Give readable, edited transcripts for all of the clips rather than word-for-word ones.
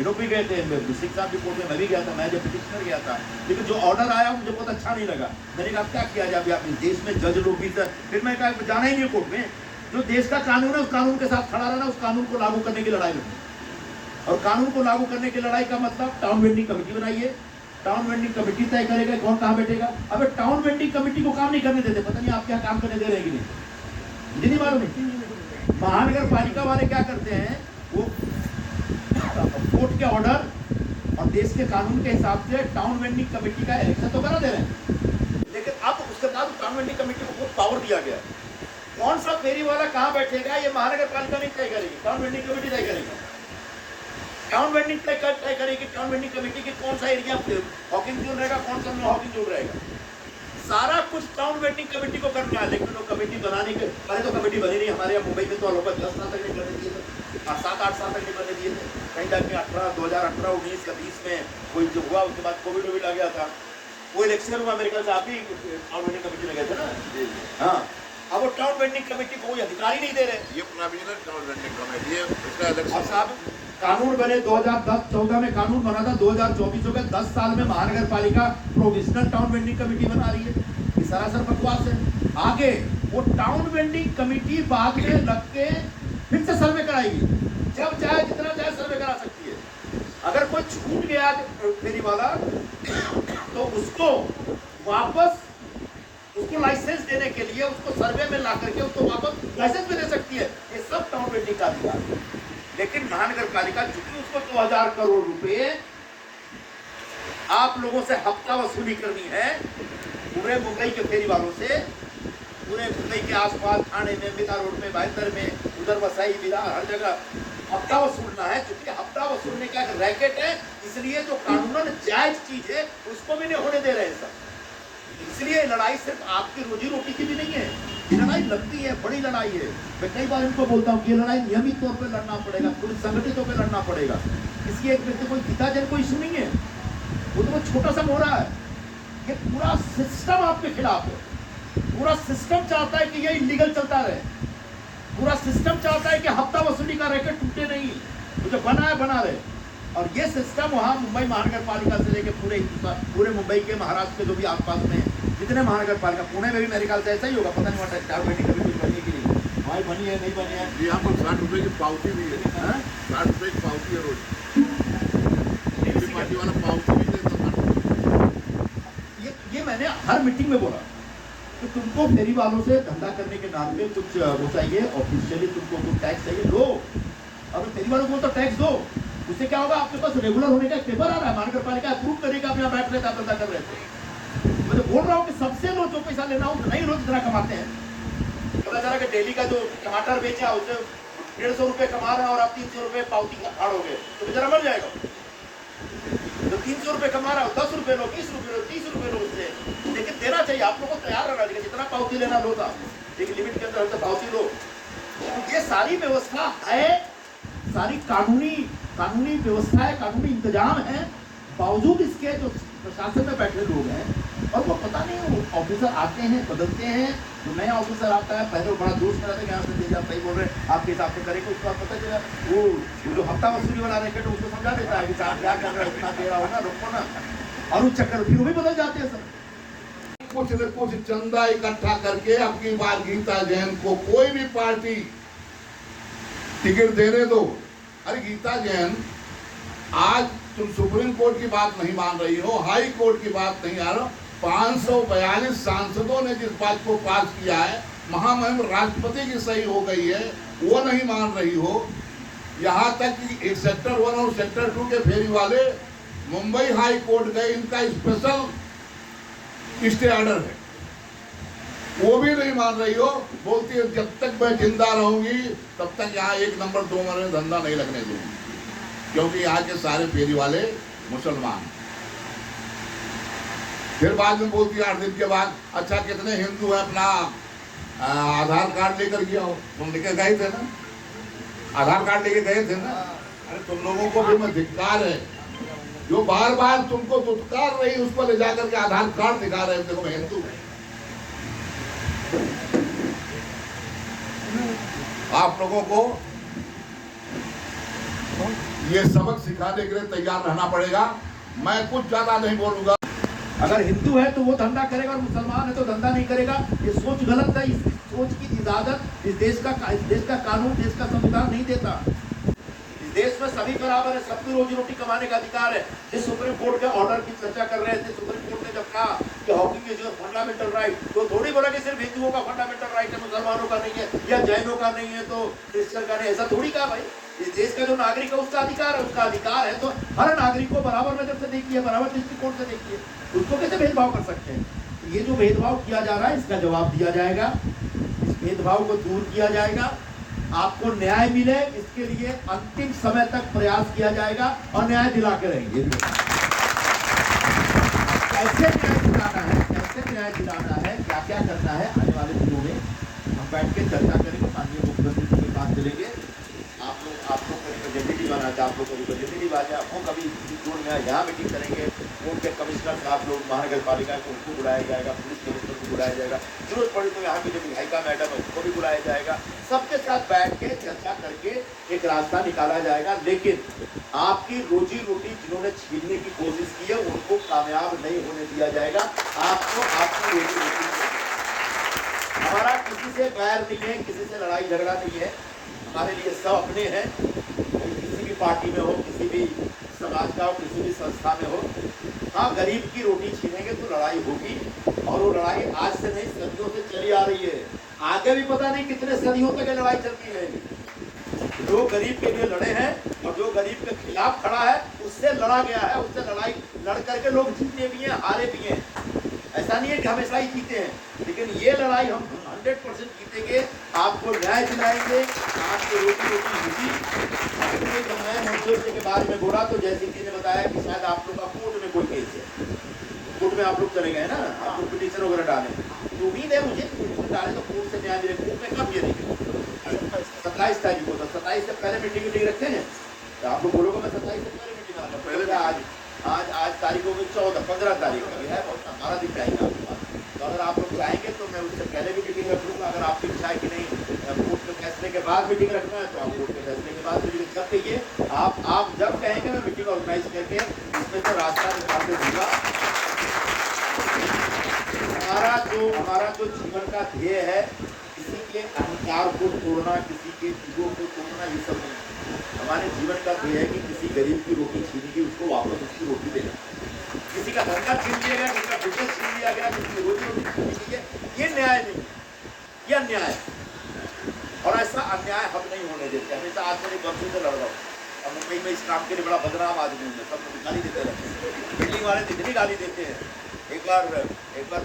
लोग भी गए थे, डिस्ट्रिक्ट साहब की कोर्ट में मैं भी गया था, मैं जब पिटिशनर गया था, लेकिन जो ऑर्डर आया मुझे बहुत अच्छा नहीं लगा। मैंने कहा क्या किया जाए, आप इस देश में जज लोग भी था, फिर मैं कहा जाना ही नहीं कोर्ट में, जो देश का कानून है उस कानून के साथ खड़ा रहना, उस कानून को लागू करने की लड़ाई लड़नी। और कानून को लागू करने की लड़ाई का मतलब टाउन वेंडिंग कमेटी बनाइए, टाउन वेंडिंग कमेटी तय करेगा कौन कहाँ बैठेगा। अब टाउन वेंडिंग कमेटी को काम नहीं करने देते, पता नहीं आप क्या काम करने दे रहे हैं कि नहीं, मुझे नहीं मालूम है। महानगर पालिका वाले क्या करते हैं, वो कोर्ट के ऑर्डर और देश के कानून के हिसाब से टाउन वेंडिंग कमेटी का इलेक्शन तो करा दे रहे हैं, लेकिन अब उसके बाद टाउन वेंडिंग कमेटी को बहुत पावर दिया गया है। कौन सा फेरी वाला कहाँ बैठेगा ये महानगर पालिका नहीं तय करेगी, टाउन वेंडिंग कमेटी तय करेगी। टाउन वेंडिंग तय करेगी टाउन वेंडिंग कमेटी की कौन सा एरिया हॉकिंग जोन रहेगा, कौन सा हॉकिंग जोन रहेगा, सारा कुछ टाउन वेंडिंग कमेटी को करना है। लेकिन वो कमेटी बनाने के पहले तो कमेटी बनी नहीं, हमारे यहाँ मुंबई में तो लोग 10 साल तक नहीं करने दिए थे, 7-8 साल तक नहीं करने दिए थे, कहीं जाके 2018, 19 का 20 में कोई जो हुआ, उसके बाद कोविड आ गया था, वो इलेक्शन हुआ मेरे ख्याल से आप ही टाउन वेंडिंग कमेटी में गए थे ना। हाँ, अब वो टाउन वेंडिंग कमेटी को कोई अधिकार ही नहीं दे रहे। ये प्रोविजनल टाउन वेंडिंग कमेटी है, इसका इलेक्शन साहब कानून बने 2014 में कानून बना था, 2024 हो गए, 10 साल में महानगर पालिका प्रोविजनल टाउन वेंडिंग कमेटी बना रही है, ये सरासर बकवास है। आगे वो टाउन वेंडिंग कमेटी बाद में लग के फिर से सर्वे कराएगी, जब चाहे जितना चाहे सर्वे करा सकती है। अगर कोई छूट गया फेरी वाला तो उसको वापस उसको लाइसेंस देने के लिए उसको सर्वे में ला करके उसको वापस लाइसेंस भी दे सकती है, ये सब टाउन वेंडिंग का अधिकार है। लेकिन महानगर पालिका चूंकि उसको 2000 करोड़ रुपए आप लोगों से हफ्ता वसूली करनी है, पूरे मुंबई के फेरी वालों से, पूरे मुंबई के आसपास थाने में, मिता रोड में, भाईंदर में, उधर वसई विधार हर जगह हफ्ता वसूलना है। क्योंकि हफ्ता वसूलने का एक रैकेट है, इसलिए जो कानूनन जायज चीज है उसको भी नहीं होने दे रहे हैं सब। इसलिए लड़ाई सिर्फ आपकी रोजी रोटी की भी नहीं है, ये लड़ाई लगती है, बड़ी लड़ाई है। मैं कई बार इनको बोलता हूँ कि ये लड़ाई नियमित तौर पर लड़ना पड़ेगा, पूरी संगठित होकर लड़ना पड़ेगा। किसी एक व्यक्ति कोई गीताजन कोई इशू नहीं है, वो तो छोटा सा मोहरा है। ये पूरा सिस्टम आपके खिलाफ है, पूरा सिस्टम चाहता है कि ये इलीगल चलता रहे, पूरा सिस्टम चाहता है कि हफ्ता वसूली का रैकेट टूटे नहीं, तो जो बना है बना रहे। और ये सिस्टम वहाँ मुंबई महानगर पालिका से लेकर पूरे मुंबई के, महाराष्ट्र के जो भी आसपास में जितने महानगर पालिका, पुणे में भी मेरे ख्याल से ऐसा ही होगा, पता नहीं वहाँ टाउन वेंडिंग कभी कुछ बनने के लिए वहाँ बनी है नहीं बनी है। यहाँ पर 60 रुपए की पावती भी है, 60 रुपए की पावती है रोज, वाला पावती भी देता। ये मैंने हर मीटिंग में बोला कि तुमको फेरी वालों से धंधा करने के नाम पे कुछ वो चाहिए, ऑफिशियली तुमको कुछ टैक्स चाहिए, लो। अब फेरी वालों को तो टैक्स दो, उससे क्या होगा, आपके पास रेगुलर होने का पेपर आ रहा है, महानगर पालिका अप्रूव करेगा, आप यहाँ बैठ रहे थे, धंधा कर रहे थे। मैं तो बोल रहा हूँ कि सबसे लो, जो पैसा लेना हो नहीं लो, जितना कमाते हैं। पता चला कि डेली का जो टमाटर बेचा उसे 150 रुपए कमा रहा है और आप 300 रुपए पावती फाड़ हो गए, तो बेचारा मर जाएगा। तो 300 रुपए कमा रहा हो, 10 रुपए लो, 20 रुपए लो, 30 रुपए लो उससे, लेकिन देना चाहिए, आप लोगों को तैयार रहना चाहिए, जितना पावती लेना लो था, एक लिमिट के अंदर पावती लो। तो ये सारी व्यवस्था है, सारी कानूनी व्यवस्था है, कानूनी इंतजाम है, बावजूद इसके जो प्रशासन में बैठे लोग हैं और वो पता नहीं, वो ऑफिसर आते हैं बदलते हैं, जो नया ऑफिसर आता है पहले वो बड़ा दोस्त रहता है, यहाँ से दे सही बोल रहे हैं, आपके हिसाब से करेंगे, उसके बाद पता चला वो जो हफ्ता वसूली वाला रैकेट उसको समझा देता है कि साहब क्या कर रहे हो, उतना दे रहा हो ना, रोको ना, और उस चक्कर फिर वो भी बदल जाते हैं सर। कुछ न कुछ चंदा इकट्ठा करके अपनी बार गीता जैन को कोई भी पार्टी टिकट देने दो। अरे गीता जैन, आज तुम सुप्रीम कोर्ट की बात नहीं मान रही हो, हाई कोर्ट की बात नहीं आ रहा, 542 सांसदों ने जिस बात को पास किया है, महामहिम राष्ट्रपति की सही हो गई है, वो नहीं मान रही हो। यहाँ तक कि एक सेक्टर 1 और सेक्टर 2 के फेरी वाले मुंबई हाई कोर्ट गए, इनका स्पेशल स्टे ऑर्डर है, वो भी नहीं मान रही हो। बोलती है जब तक मैं जिंदा रहूंगी तब तक यहाँ 1 नंबर 2 नंबर में धंधा नहीं लगने दूंगी, क्योंकि यहाँ के सारे फेरी वाले मुसलमान। फिर बाद में बोलती है 8 दिन के बाद, अच्छा कितने हिंदू हैं, अपना आधार कार्ड लेकर गया हो। तुम लेकर गए थे ना, आधार कार्ड लेके गए थे ना। अरे तुम लोगों को भी मैं धिक्कार है, जो बार बार तुमको दुत्कार रही उसको ले जाकर के आधार कार्ड दिखा रहे, देखो मैं हिंदू हूं। आप लोगों को ये सबक सिखाने के लिए तैयार रहना पड़ेगा। मैं कुछ ज्यादा नहीं बोलूंगा। अगर हिंदू है तो वो धंधा करेगा और मुसलमान है तो धंधा नहीं करेगा। ये सोच गलत है। इस सोच की इजाजत इस देश का कानून, देश का संविधान नहीं देता। इस देश में सभी बराबर है, सबको रोजी रोटी कमाने का अधिकार है। जिस सुप्रीम कोर्ट के ऑर्डर की चर्चा कर रहे थे, सुप्रीम कोर्ट ने जब कहा कि हॉकी इज फंडामेंटल राइट, तो थोड़ी बोला कि सिर्फ हिंदुओं का फंडामेंटल राइट है, मुसलमानों का नहीं है, या जैनों का नहीं है तो क्रिश्चियन का नहीं। ऐसा थोड़ी कहा भाई। इस देश का जो नागरिक है उसका अधिकार है, उसका अधिकार है तो हर नागरिक को बराबर नजर से देखिए, बराबर दृष्टिकोण से देखिए। उसको कैसे भेदभाव कर सकते हैं? ये जो भेदभाव किया जा रहा है इसका जवाब दिया जाएगा। इस भेदभाव को दूर किया जाएगा। आपको न्याय मिले इसके लिए अंतिम समय तक प्रयास किया जाएगा और न्याय दिला के रहेंगे। कैसे न्याय दिलाना है, कैसे न्याय दिलाना है, क्या क्या करना है, आने वाले दिनों में हम बैठ के चर्चा करेंगे। माननीय मुख्यमंत्री जी के पास चलेंगे। आप लोग कभी प्रेजेंटेटिव बनाते, आप लोग कभी प्रेजेंटेटिव आ जाए, वो कभी जोन में यहाँ मीटिंग करेंगे। उनके कमिश्नर साहब लोग महानगर पालिका को उनको बुलाया जाएगा, पुलिस कमिश्नर को बुलाया जाएगा, जरूरत पड़ी तो यहाँ पे जो विधायिका मैडम है उसको भी बुलाया जाएगा। सबके साथ बैठ के चर्चा करके एक रास्ता निकाला जाएगा। लेकिन आपकी रोजी रोटी जिन्होंने छीनने की कोशिश की है उनको कामयाब नहीं होने दिया जाएगा। आपको आपकी रोजी रोटी, हमारा किसी से बैर नहीं है, किसी से लड़ाई झगड़ा नहीं है। हमारे लिए सब अपने हैं। किसी भी पार्टी में हो, किसी भी समाज का हो, किसी भी संस्था में हो। हाँ, गरीब की रोटी छीनेंगे तो लड़ाई होगी, और वो लड़ाई आज से नहीं सदियों से चली आ रही है। आगे भी पता नहीं कितने सदियों तक ये लड़ाई चलती रहेगी। जो गरीब के लिए लड़े हैं और जो गरीब के खिलाफ खड़ा है उससे लड़ा गया है, उससे लड़ाई लड़ करके लोग जीते भी हैं, हारे भी हैं। ऐसा नहीं है कि हमेशा ही जीते हैं, लेकिन ये लड़ाई हम 100% जीतेंगे। आपको न्याय दिलाएंगे, आपको रोटी रोटी होगी। जब मैं मंसूर के बारे में बोला तो जैसे जी ने बताया कि शायद आप लोग का कोर्ट में कोई केस है, कोर्ट में आप लोग चले गए ना, आप लोग पिटीशन वगैरह डालें। तो उम्मीद है मुझे पिटीशन डालें तो कोर्ट से न्याय मिलेगा। कोर्ट में कब ये देखेंगे? 27 तारीख को। 27 से पहले मीटिंग रखते हैं। तो आप लोग बोलोगे मैं 27 से पहले मीटिंग आऊँगा। पहले आज तारीख हो गई 14, 15 तारीख का है, बहुत 12 दिन टाइम आपके पास। तो अगर आप लोग चाहेंगे तो मैं उससे पहले भी मीटिंग रख लूँगा। अगर आपकी इच्छा है कि नहीं कोर्ट के फैसले के बाद मीटिंग रखना है तो आप कोर्ट के फैसले के बाद मीटिंग जब कहिए, आप जब कहेंगे मैं मीटिंग ऑर्गेनाइज करके इसमें तो रास्ता निकाल के दूंगा। हमारा जो जीवन का ध्येय है, किसी के अहंकार को तोड़ना, किसी के ईगो को तोड़ना, ये सब नहीं। हमारे जीवन का ध्येय है कि किसी गरीब की रोटी छीनी गई उसको वापस उसकी रोटी देना। किसी का धंधा छीन लिया गया, किसी का बिजनेस छीन लिया गया, किसी की रोजी रोटी छीन ली गई, ये न्याय नहीं, ये अन्याय है। और ऐसा अन्याय हम नहीं होने देते। हमेशा आज मेरे गलती से लड़ रहा हूँ। और मुंबई में इस काम के लिए बड़ा बदनाम आदमी हूँ, सब लोग गाली देते रहते हैं। बिल्डिंग वाले इतनी गाली देते हैं। एक बार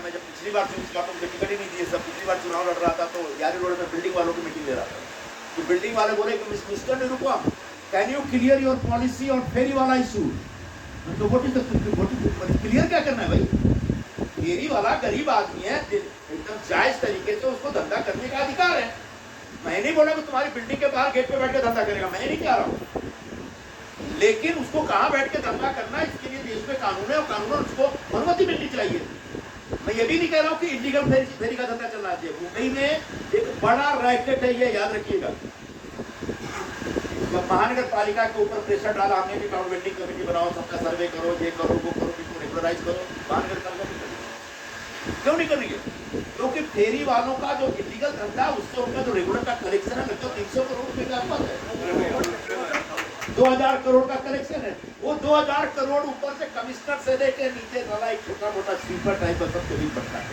मैं जब पिछली बार टिकट ही नहीं दिए, सब पिछली बार चुनाव लड़ रहा था तो यारी रोड में बिल्डिंग वालों की मीटिंग ले रहा था। तो बिल्डिंग वाले बोले कि mister Nirupam, can you clear your policy और फेरी वाला इशू? तो व्हाट इज क्लियर क्या करना है भाई? फेरी वाला गरीब आदमी है, एकदम जायज तरीके से उसको धंधा करने का अधिकार है। मैं नहीं बोला कि तुम्हारी बिल्डिंग के बाहर गेट पे बैठ के धंधा करेगा, मैं नहीं कह रहा हूँ। लेकिन उसको कहाँ बैठ के धंधा करना है इसके लिए देश में कानून है, और कानून उसको अनुमति मिलनी चाहिए। मैं ये भी नहीं कह रहा हूँ कि इलीगल फेरी का धंधा चलना चाहिए। मुंबई में एक बड़ा रैकेट है, ये याद रखिएगा। जब महानगर पालिका के ऊपर प्रेशर डाला हमने कि बिल्डिंग कमेटी बनाओ, सबका सर्वे करो, ये करो, वो करो, इसको रेगुलराइज करो, महानगर पालिका क्यों नहीं कर रही है? क्योंकि फेरी वालों का जो इलीगल धंधा उससे उनका जो रेगुलर का कलेक्शन है लगभग 300 करोड़ रुपए का है। 2000 करोड़ का कलेक्शन है। वो 2000 करोड़ ऊपर से कमिश्नर से लेकर नीचे वाला एक छोटा मोटा स्वीपर टाइप का सबसे भी बढ़ता है।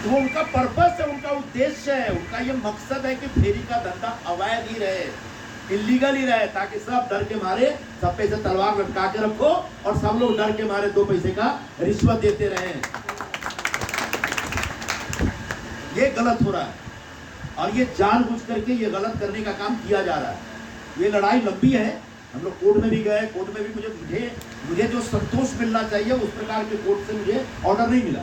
तो वो उनका पर्पस है, उनका उद्देश्य है, उनका ये मकसद है कि फेरी का धंधा अवैध ही रहे, इलीगल ही रहे, ताकि सब डर के मारे सब पे से तलवार लटका के रखो और सब लोग डर के मारे 2 पैसे का रिश्वत देते रहे। ये गलत हो रहा है और ये जानबूझ करके ये गलत करने का काम किया जा रहा है। ये लड़ाई लंबी है। हम लोग कोर्ट में भी गए, कोर्ट में भी मुझे जो संतोष मिलना चाहिए उस प्रकार के कोर्ट से मुझे ऑर्डर नहीं मिला।